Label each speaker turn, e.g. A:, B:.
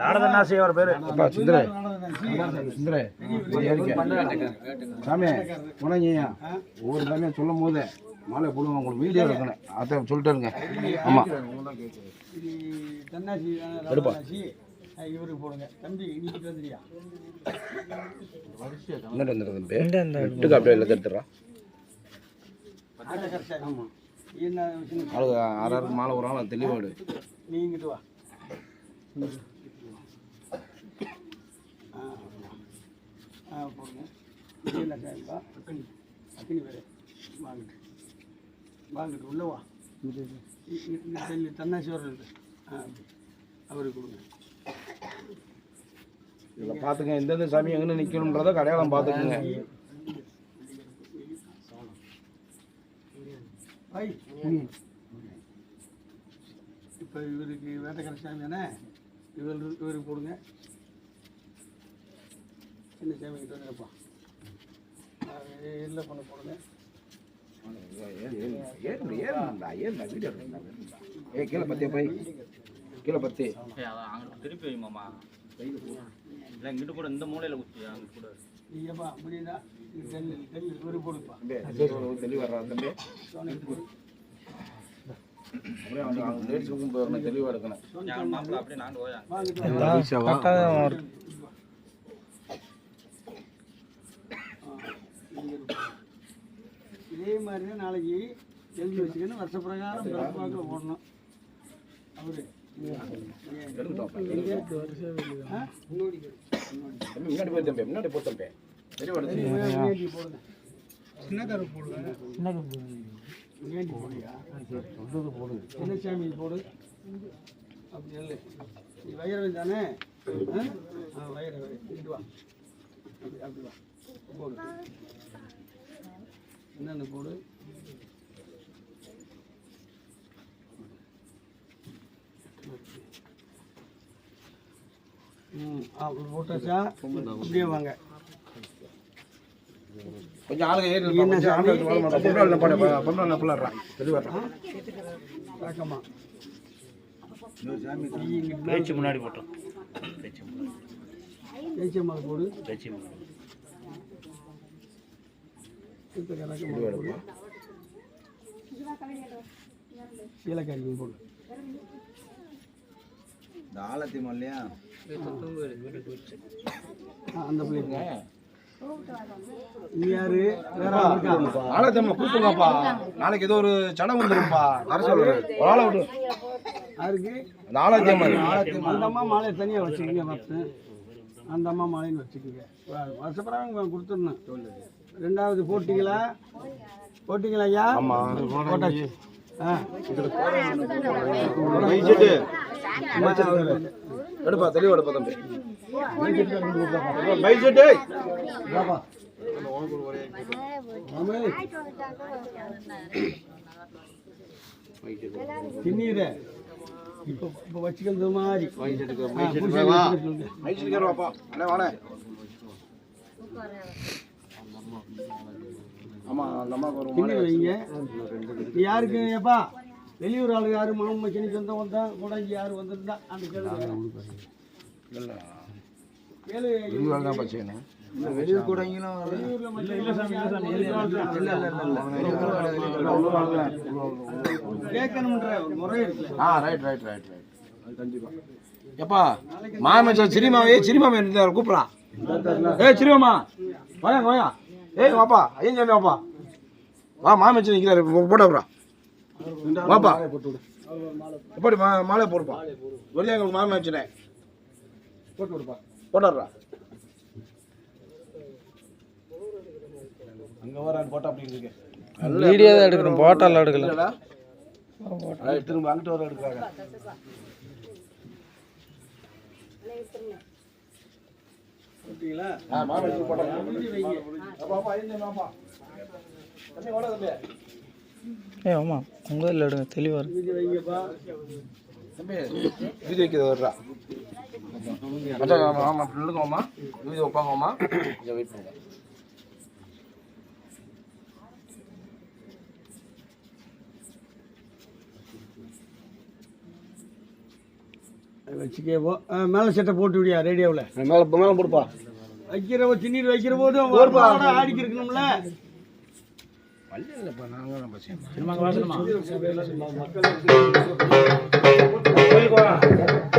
A: நாடதன்னாசி அவர் பேரு சுந்தரே சுந்தரே சாமி உனங்கய்யா ஒவ்வொரு சாமியை சொல்லும் போது மாலை போடுவோம் உங்களுக்கு வீடியோ இருக்கணும் அதை சொல்லிட்டுருங்க. ஆமாம் எடுப்பா இவருக்கு போடுங்க தம்பி இன்னைக்கு வந்துடுறியா எட்டுக்கு அப்படியே இல்லை எடுத்துடுறான் ஆறாருக்கு மாலை ஒரு ஆள் தெளிவாடு நீ இங்கிட்டு வா போடுங்க அக்கினி வேறு வாங்கிட்டு வாங்கிட்டு உள்ள வா தன்னாசி வர அவருக்கு கொடுங்க. இதில் பார்த்துங்க எந்தெந்த சாமி எங்கே நிற்கணுன்றதை அடையாளம் பார்த்துக்குங்க. இப்போ இவருக்கு வேட்டைக்கார சாமி தானே இவருக்கு போடுங்க. சின்ன சாமி கிட்ட வந்துருப்பா இல்லை பண்ண போடுங்க. கீழே பத்தியா போய் கீழே பத்தி திருப்பி வைமாமா இல்லை இங்கிட்டு கூட இந்த மூலையில் குச்சி அங்கிட்டு கூட நீங்கப்பா முடியுதா ஒரு போடுப்பா தெளிவு வர்றா தம்பி தெளிவாக இருக்கணும். அப்படியே நாங்கள் இதே மாதிரி தான் நாளைக்கு எழுதி வச்சுக்கணும். வருஷ பிரகாரம் பிறப்பாக்கில் போடணும். அவரு முன்னாடி போய் தம்பி முன்னாடி போ தம்பி போடுங்க. சின்ன கரு போடுங்க. சின்ன கரு போடுறியா சொல்றது போடு. சின்ன சாமி போடு. அப்படி இல்லை நீ வயிறு தானே வயிறு இங்கிட்டு வா அப்படி அப்படி வா போடு. என்னென்ன போடு. போட்டாச்சா அப்படியே வாங்க. கொஞ்சம் ஆளுங்க ஏறி முன்னாடி போட்டோம். போடு சீலக்காரி போடு. இந்த ஆலத்தி மல்லையா அந்த பிள்ளைங்க யாரு ஆலத்தம்மா கூப்பிடுங்கப்பா. நாளைக்கு ஏதோ ஒரு சடம் வந்துருப்பா. ஒரு ஆளை விடு யாருக்கு அந்த ஆலத்தியம்மா. அந்த அம்மா மாலையை தனியாக வச்சுக்கோங்க. மற்ற அந்த அம்மா மாலைன்னு வச்சுக்கோங்க. வருஷப்பறம் கொடுத்துடணும். ரெண்டாவது போட்டிங்களா ஐயா? போட்டாச்சு. எடுப்பா தெளிவா எடுப்பா தம்பி. திண்ணீர இப்போ வச்சுக்கிறது மாதிரி ஆமா அந்த அம்மாவுக்கு ஒரு வைங்க. யாருக்கு எப்பா வெளியூர் ஆளு யாரு மாமா சின்ன சொந்த வந்தா கூட இங்கே யாரு வந்திருந்தா அந்த கேள்வி வெளியூர் கூட கேட்கணும்ன்ற முறை இருக்கு. ரைட் ரைட் ரைட் ரைட் கண்டிப்பா. எப்பா மாமச்சா சிரிமாவே சிரிமாவே கூப்பிட்றான். சிரிமாமா வாயா வாயா. வாப்பா ஐயன் சாமி வாப்பா வா. மாமச்சா நிற்கிறாரு போட்டா வாப்பா எப்படி மாலை போடுப்பா. வெளியே எங்களுக்கு மாமி வச்சுனே போட்டு விடுப்பா. போட்டாடுறா அங்கே வரான்னு போட்டா அப்படி இருக்கு. வீடியோ தான் எடுக்கணும். போட்டாலாம் எடுக்கல. திரும்ப அங்கிட்டு வர எடுக்கிறாங்க. ஓகேங்களா? மாமி போட்டா
B: ஆமாம் உங்கள் இதில் எடுங்க தெளிவாக இருக்கு.
A: வீதி வைக்கிறது வர்றா ஆமாம் பிள்ளைங்கம்மா வீதி வைப்பாங்கம்மா. கொஞ்சம் வெயிட் பண்ணுங்க.
C: வச்சுக்கோ. மேலே சட்டை போட்டு விடியா ரேடியோவில்
A: மேலே மேலே போடுப்பா.
C: வைக்கிறவ திண்ணீர் வைக்கிற போதும் ஆடிக்கு இருக்கணும்ல.
A: கோயிலுக்கு வா.